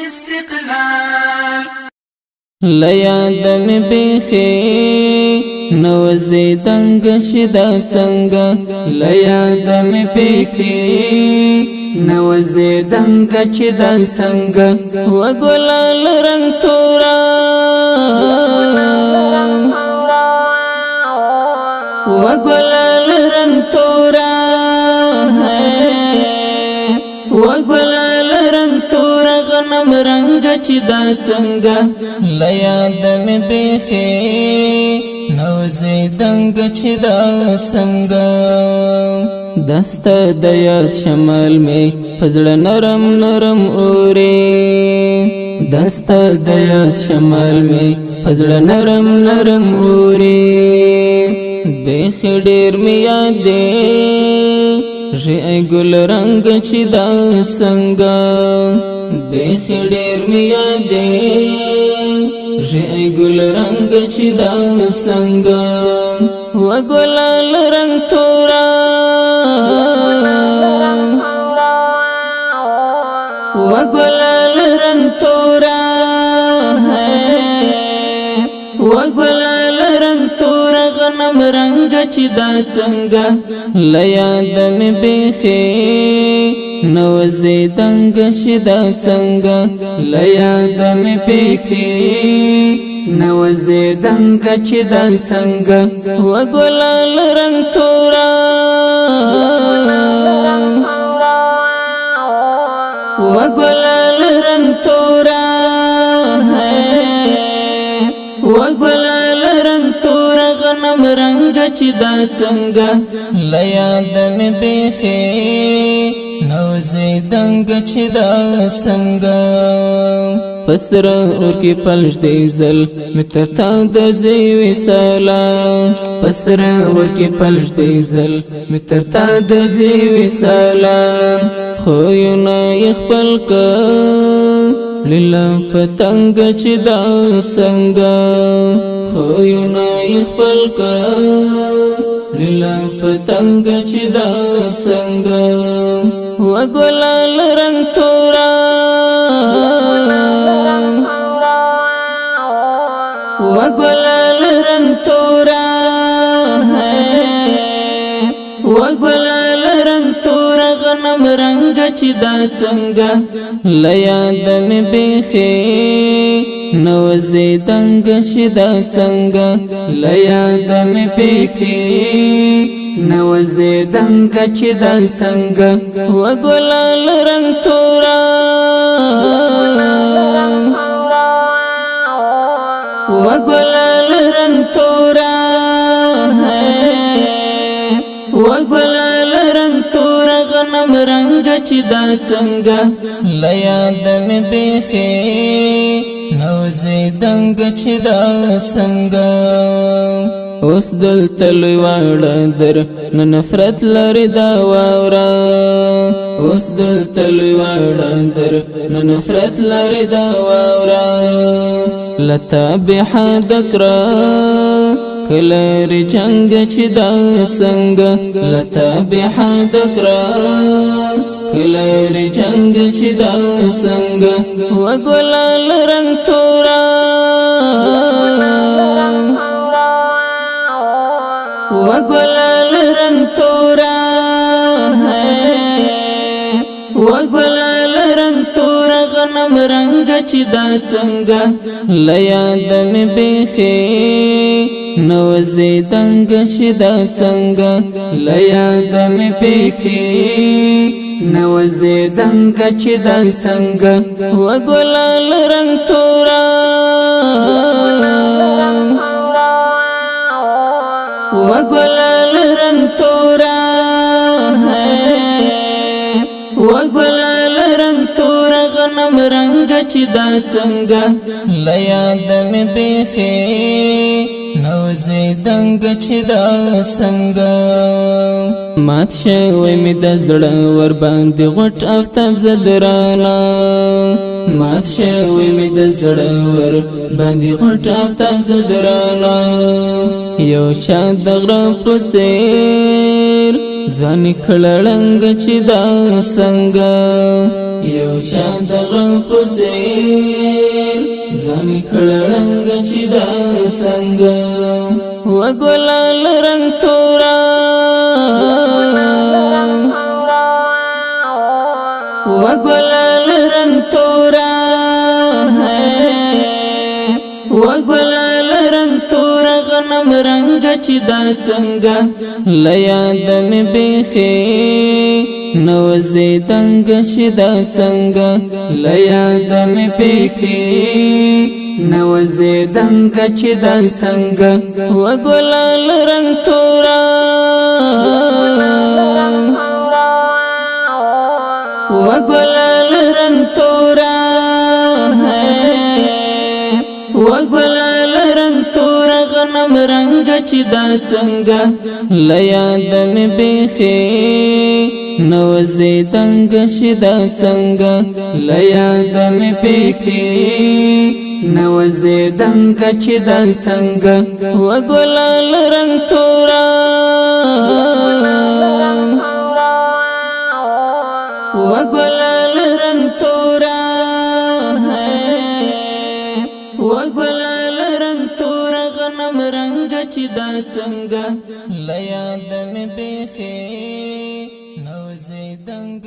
استقلال لیاد می بیخی نوزی دنگ شدا څنګه لیاد می بیخی نوزی دنگ شدا څنګه وګلال رنگ تورا وګلال رنگ تورا وګلال رنگ تورا غنم رنگ چدا څنګه لیاد می بیخی نوزی دنگ چدا څنګه دست د یاد شمال می فزړه نرم نرم اوري دست د یاد شمال می فزړه نرم نرم اوري بیخ ډیر می یادې ژې ګل رنگ چدا څنګه بیخ ډیر می یادې ژې ګل رنگ چدا څنګه وګلال رنگ تورا وګلال رنگ تورا وګلال رنگ تورا غنم رنگ چدا څنګه لیاد می بیخی نوزی دنگ چدا څنګه لیاد می بیخی نوزی دنگ چدا څنګه وګلال رنگ تورا وګلال رنگ تورا وګلال رنگ تورا غنم رنگ چدا څنګه لیاد می بیخی نوزی دنگ چدا څنګه پسر اور کی پلش دی زل مترتا د زی وسالا پسر اور کی پلش دی زل مترتا د زی وسالا خو ینا یخپل ک لیلا فتنگ چدا څنګه خو ینا یخپل ک لیلا فتنگ چدا څنګه وګلال رنگ تورا وګلال رنگ تورا وګلال رنگ تورا غنم رنگ چدا څنګه لیاد می بیخی نوزی دنگ چدا څنګه لیاد می بیخی نوزی دنگ چدا څنګه وګلال رنگ تورا وګلال رنگ تورا وګلال رنگ تورا غنم رنگ چدا څنګه لیاد می بیخی نوزی دنگ چدا څنګه اوس دلته لوی واړه در نه نفرت لري دا واورا اوس دلته لوی واړه در نه نفرت لري دا واورا لتا بحدکرا کلری جنگ چدا څنګه لتا بحدکرا کلری جنگ چدا څنګه وګلال رنگ تورا وګلال رنگ تورا وګلال رنگ تورا غنم رنگ چدا څنګه لیاد می بیخی نوزی دنگ چدا څنګه لیاد می بیخی نوزی دنگ چدا څنګه وګلال رنگ تورا وګلال رنگ تورا وګلال رنگ تورا غنم رنگ چدا څنګه لیاد می بیخی نوزی دنگ چدا څنګه مات شوی می د زړه ور باندې غټ افتاب زدرانا مات شوی می د زړه ور باندې غټ افتاب زدرانا یو چا د غره په څیر ځان کړلنګ چې دا څنګه یو چا د غم په ځیر ځان کړلنګ چې دا څنګه وګلال رنگ تورا وګلال رنگ تورا وګلال رنگ تورا غنم رنگ چې دا څنګه لیاد می بیخي نو زیدنګ چې دا څنګه لیاد می بیخي نو زیدنګ چې دا څنګه وګلال رنگ تورا وګلال رنگ تورا وګلال رنگ تورا غنم رنگ چې دا څنګه لیاد می بیخي نو زیدنګ چې دا څنګه لیاد می بیخي نو زیدنګ چې دا څنګه وګلال رنگ تورا وګلال رنگ تورا وګلال رنگ تورا غنم رنگ چې دا څنګه لیاد می بیخي نو زیدنګ